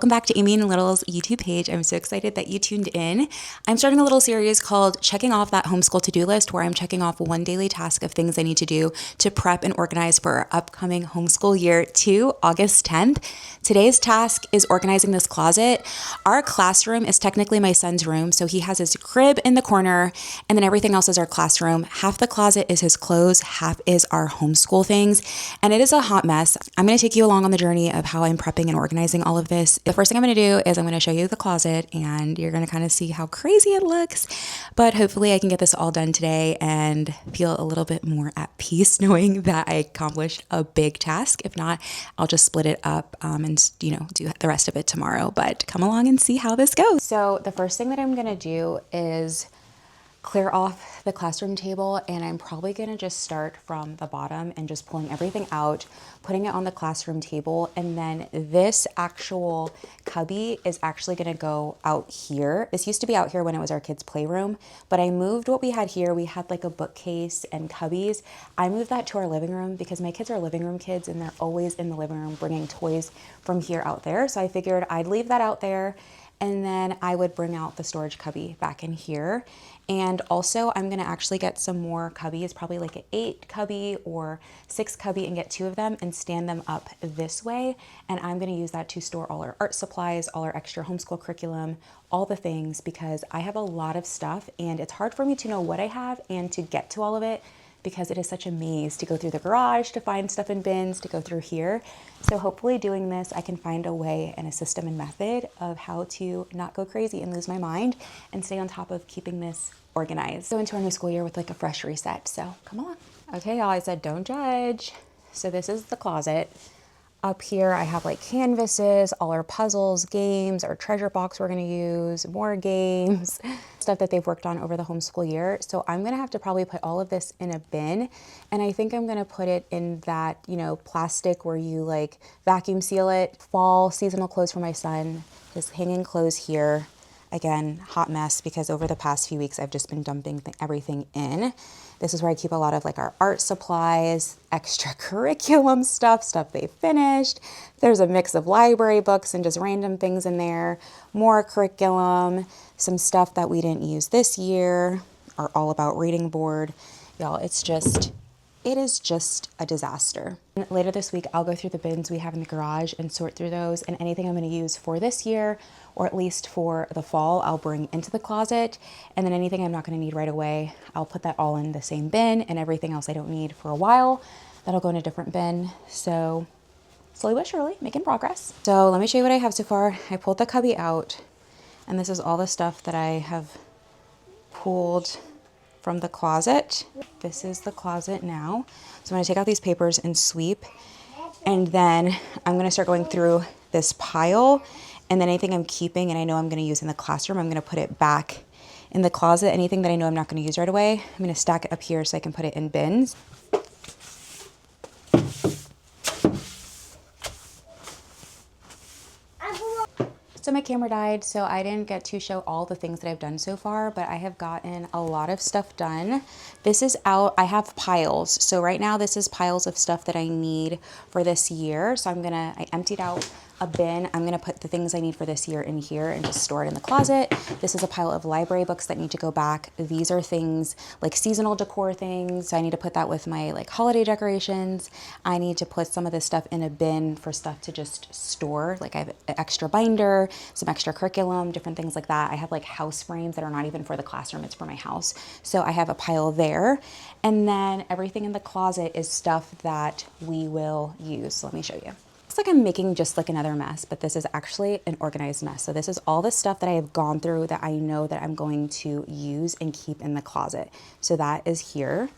Welcome back to Amy and Little's YouTube page. I'm so excited that you tuned in. I'm starting a little series called Checking Off That Homeschool To-Do List, where I'm checking off one daily task of things I need to do to prep and organize for our upcoming homeschool year to August 10th. Today's task is organizing this closet. Our classroom is technically my son's room, so he has his crib in the corner, and then everything else is our classroom. Half the closet is his clothes, half is our homeschool things, and it is a hot mess. I'm going to take you along on the journey of how I'm prepping and organizing all of this. The first thing I'm going to do is I'm going to show you the closet, and you're going to kind of see how crazy it looks, but hopefully I can get this all done today and feel a little bit more at peace knowing that I accomplished a big task. If not, I'll just split it up and do the rest of it tomorrow, but come along and see how this goes. So the first thing that I'm going to do is clear off the classroom table, and I'm probably going to just start from the bottom and just pulling everything out, putting it on the classroom table, and then this actual cubby is actually going to go out here. This used to be out here when it was our kids' playroom, but I moved what we had here. We had like a bookcase and cubbies. I moved that to our living room because my kids are living room kids and they're always in the living room bringing toys from here out there. So I figured I'd leave that out there, and then I would bring out the storage cubby back in here. And also I'm gonna actually get some more cubbies, probably like an 8 cubby or 6 cubby, and get 2 of them and stand them up this way. And I'm gonna use that to store all our art supplies, all our extra homeschool curriculum, all the things, because I have a lot of stuff and it's hard for me to know what I have and to get to all of it, because it is such a maze to go through the garage, to find stuff in bins, to go through here. So hopefully doing this, I can find a way and a system and method of how to not go crazy and lose my mind and stay on top of keeping this organized. Go into our new school year with like a fresh reset, so come on. Okay, y'all, I said don't judge. So this is the closet. Up here, I have like canvases, all our puzzles, games, our treasure box we're gonna use, more games, stuff that they've worked on over the homeschool year. So I'm gonna have to probably put all of this in a bin. And I think I'm gonna put it in that, plastic where you like vacuum seal it. Fall seasonal clothes for my son, his hanging clothes here. Again, hot mess because over the past few weeks, I've just been dumping everything in. This is where I keep a lot of like our art supplies, extra curriculum stuff they finished. There's a mix of library books and just random things in there, more curriculum, some stuff that we didn't use this year, our all about reading board. Y'all, it is just a disaster. Later this week, I'll go through the bins we have in the garage and sort through those, and anything I'm going to use for this year, or at least for the fall, I'll bring into the closet. And then anything I'm not going to need right away, I'll put that all in the same bin, and everything else I don't need for a while, that'll go in a different bin. So slowly but surely, making progress. So let me show you what I have so far. I pulled the cubby out, and this is all the stuff that I have pulled from the closet. This is the closet now. So I'm going to take out these papers and sweep, and then I'm going to start going through this pile, and then anything I'm keeping and I know I'm going to use in the classroom, I'm going to put it back in the closet. Anything that I know I'm not going to use right away, I'm going to stack it up here so I can put it in bins. So my camera died, so I didn't get to show all the things that I've done so far, but I have gotten a lot of stuff done. This is out, I have piles. So right now this is piles of stuff that I need for this year. So I emptied out a bin. I'm gonna put the things I need for this year in here and just store it in the closet. This is a pile of library books that need to go back. These are things like seasonal decor things. So I need to put that with my like holiday decorations. I need to put some of this stuff in a bin for stuff to just store. Like I have an extra binder, some extra curriculum, different things like that. I have like house frames that are not even for the classroom, it's for my house. So I have a pile there. And then everything in the closet is stuff that we will use. So let me show you. Looks like I'm making just like another mess, but this is actually an organized mess. So this is all the stuff that I have gone through that I know that I'm going to use and keep in the closet. So that is here.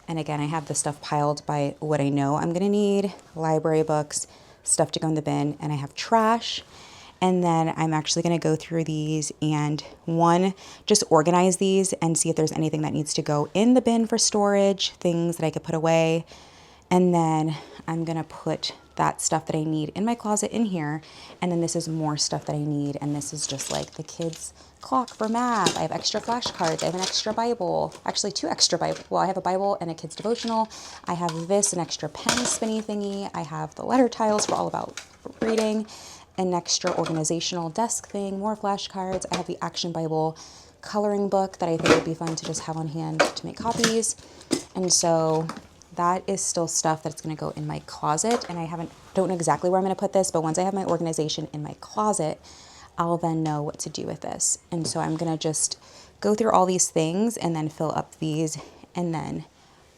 And again, I have the stuff piled by what I know I'm gonna need, library books, stuff to go in the bin, and I have trash. And then I'm actually gonna go through these and just organize these and see if there's anything that needs to go in the bin for storage, things that I could put away. And then I'm gonna put that stuff that I need in my closet in here. And then this is more stuff that I need. And this is just like the kids' clock for math. I have extra flashcards. I have an extra Bible, actually 2 extra Bibles. Well, I have a Bible and a kids' devotional. I have this, an extra pen spinny thingy. I have the letter tiles for all about reading. an extra organizational desk thing, more flashcards. I have the Action Bible coloring book that I think would be fun to just have on hand to make copies. And so that is still stuff that's going to go in my closet. And don't know exactly where I'm going to put this, but once I have my organization in my closet, I'll then know what to do with this. And so I'm going to just go through all these things and then fill up these and then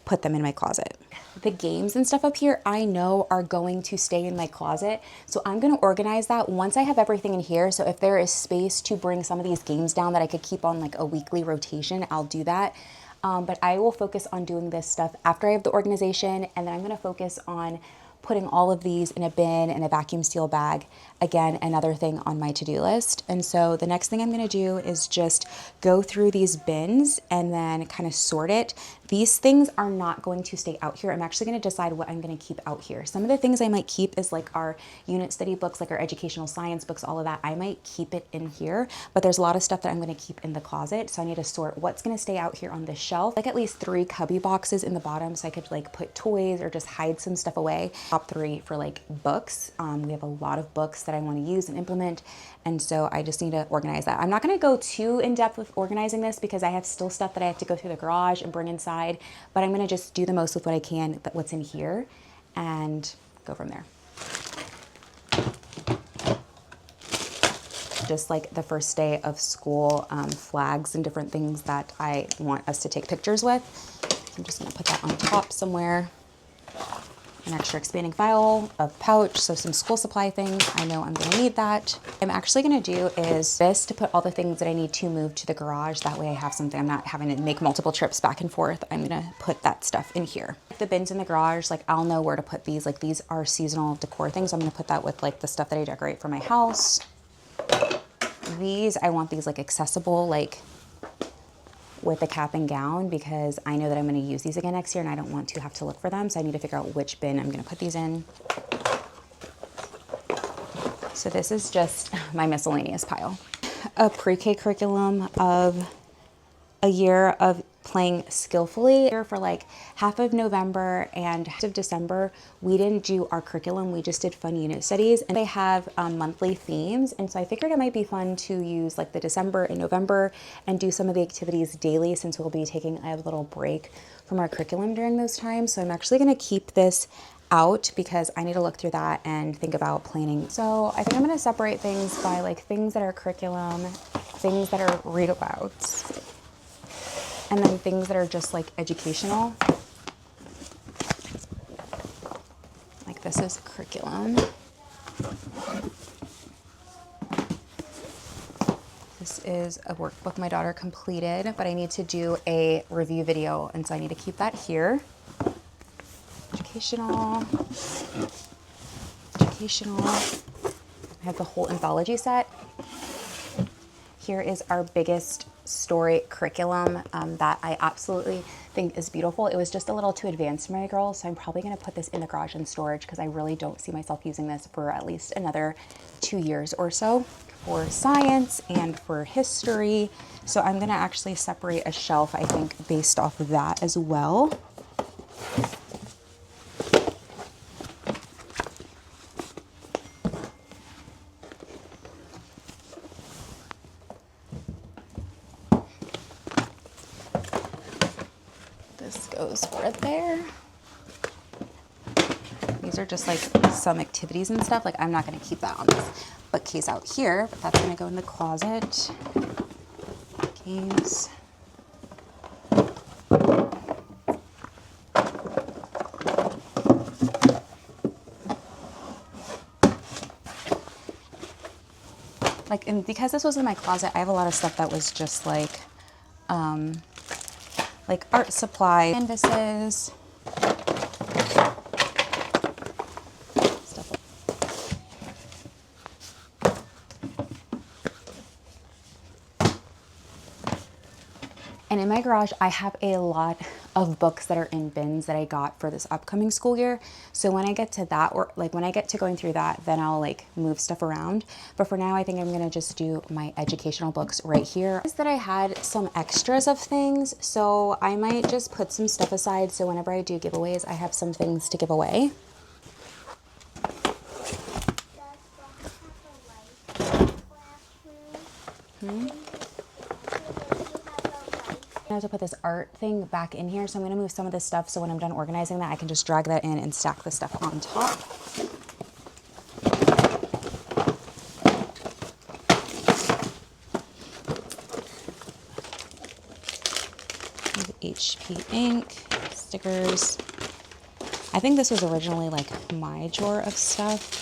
put them in my closet. The games and stuff up here, I know are going to stay in my closet. So I'm going to organize that once I have everything in here. So if there is space to bring some of these games down that I could keep on like a weekly rotation, I'll do that. But I will focus on doing this stuff after I have the organization, and then I'm going to focus on putting all of these in a bin and a vacuum seal bag. Again, another thing on my to-do list. And so the next thing I'm going to do is just go through these bins and then kind of sort it. These things are not going to stay out here. I'm actually going to decide what I'm going to keep out here. Some of the things I might keep is like our unit study books, like our educational science books, all of that. I might keep it in here, but there's a lot of stuff that I'm going to keep in the closet. So I need to sort what's going to stay out here on this shelf. Like at least 3 cubby boxes in the bottom so I could like put toys or just hide some stuff away. Top 3 for like books. We have a lot of books that I want to use and implement. And so I just need to organize that. I'm not going to go too in depth with organizing this because I have still stuff that I have to go through the garage and bring inside, but I'm going to just do the most with what I can, what's in here, and go from there. Just like the first day of school, flags and different things that I want us to take pictures with. So I'm just going to put that on top somewhere. An extra expanding file, a pouch, so some school supply things. I know I'm going to need that. I'm actually going to do is this to put all the things that I need to move to the garage. That way I have something. I'm not having to make multiple trips back and forth. I'm going to put that stuff in here. The bins in the garage, like I'll know where to put these. Like these are seasonal decor things. So I'm going to put that with like the stuff that I decorate for my house. These, I want these like accessible, like with a cap and gown, because I know that I'm going to use these again next year and I don't want to have to look for them. So I need to figure out which bin I'm going to put these in. So this is just my miscellaneous pile. A pre-K curriculum of a year of playing skillfully. For like half of November and half of December, we didn't do our curriculum. We just did fun unit studies, and they have monthly themes. And so I figured it might be fun to use like the December and November and do some of the activities daily, since we'll be taking a little break from our curriculum during those times. So I'm actually going to keep this out because I need to look through that and think about planning. So I think I'm going to separate things by like things that are curriculum, things that are read alouds, and then things that are just like educational. Like this is curriculum. This is a workbook my daughter completed, but I need to do a review video, and so I need to keep that here. Educational. I have the whole anthology set. Here is our biggest story curriculum that I absolutely think is beautiful. It was just a little too advanced for my girls, so I'm probably going to put this in the garage in storage because I really don't see myself using this for at least another 2 years or so, for science and for history. So I'm going to actually separate a shelf, I think, based off of that as well. Goes for it there. These are just like some activities and stuff. Like I'm not going to keep that on this bookcase out here, but that's going to go in the closet. Games. Like, and because this was in my closet, I have a lot of stuff that was just like art supply, canvases, stuff like And in my garage, I have a lot of books that are in bins that I got for this upcoming school year. So when I get to that, or like when I get to going through that, then I'll like move stuff around. But for now, I think I'm gonna just do my educational books right here. Is that I had some extras of things, so I might just put some stuff aside so whenever I do giveaways, I have some things to give away. I have to put this art thing back in here, so I'm going to move some of this stuff so when I'm done organizing that, I can just drag that in and stack the stuff on top. HP ink, stickers. I think this was originally like my drawer of stuff.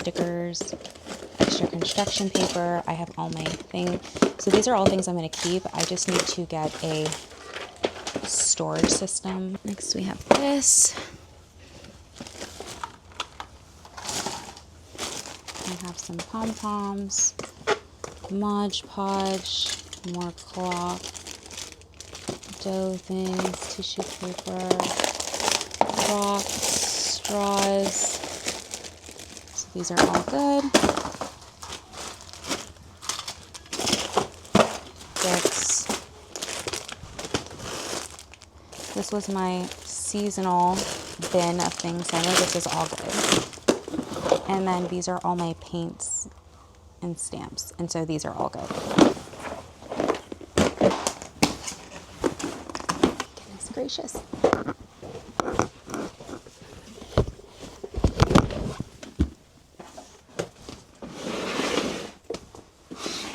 Stickers, extra construction paper. I have all my things. So these are all things I'm going to keep. I just need to get a storage system. Next we have this. I have some pom-poms, Mod Podge, more cloth, dough things, tissue paper, rocks, straws. So these are all good. Books. This was my seasonal bin of things. I know this is all good. And then these are all my paints and stamps. And so these are all good. Goodness gracious.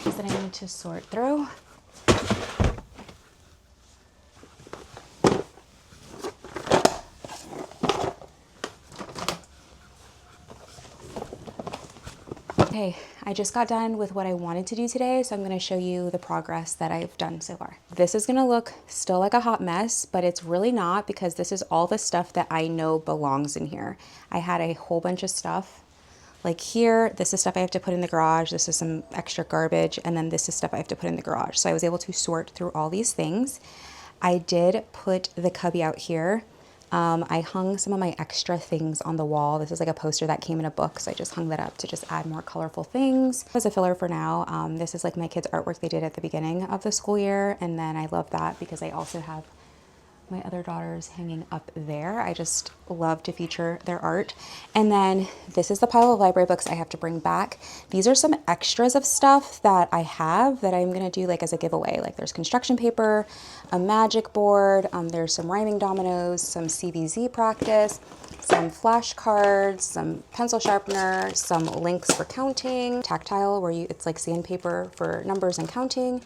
Things that I need to sort through. Okay, I just got done with what I wanted to do today, so I'm going to show you the progress that I've done so far. This is going to look still like a hot mess, but it's really not, because this is all the stuff that I know belongs in here. I had a whole bunch of stuff. Like here, this is stuff I have to put in the garage, this is some extra garbage, and then this is stuff I have to put in the garage. So I was able to sort through all these things. I did put the cubby out here. I hung some of my extra things on the wall. This is like a poster that came in a book, so I just hung that up to just add more colorful things. As a filler for now, this is like my kids' artwork they did at the beginning of the school year, and then I love that because I also have my other daughters hanging up there. I just love to feature their art. And then this is the pile of library books I have to bring back. These are some extras of stuff that I have that I'm gonna do like as a giveaway. Like there's construction paper, a magic board, there's some rhyming dominoes, some CVZ practice, some flashcards, some pencil sharpener, some links for counting, tactile where it's like sandpaper for numbers and counting,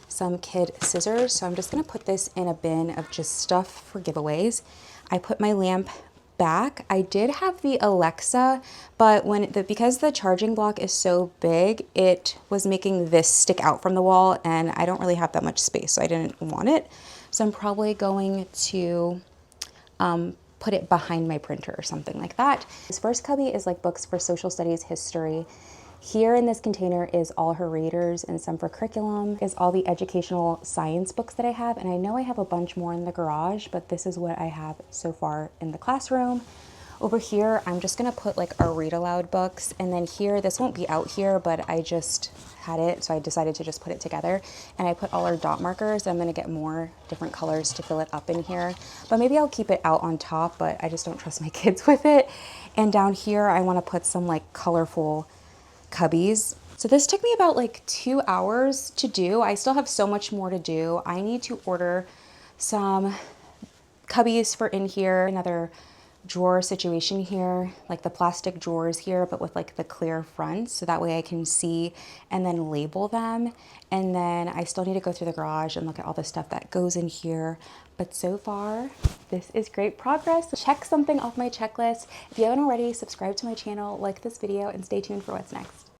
some kid scissors. So I'm just gonna put this in a bin of just stuff for giveaways. I put my lamp back. I did have the Alexa, but because the charging block is so big, it was making this stick out from the wall, and I don't really have that much space, so I didn't want it. So I'm probably going to put it behind my printer or something like that. This first cubby is like books for social studies, history. Here in this container is all her readers and some for curriculum, is all the educational science books that I have. And I know I have a bunch more in the garage, but this is what I have so far in the classroom. Over here, I'm just gonna put like our read aloud books. And then here, this won't be out here, but I just had it, so I decided to just put it together. And I put all our dot markers. I'm gonna get more different colors to fill it up in here. But maybe I'll keep it out on top, but I just don't trust my kids with it. And down here, I wanna put some like colorful cubbies. So this took me about like 2 hours to do. I still have so much more to do. I need to order some cubbies for in here, another drawer situation here, like the plastic drawers here, but with like the clear fronts, so that way I can see and then label them. And then I still need to go through the garage and look at all the stuff that goes in here. But so far, this is great progress. Check something off my checklist. If you haven't already, subscribe to my channel, like this video, and stay tuned for what's next.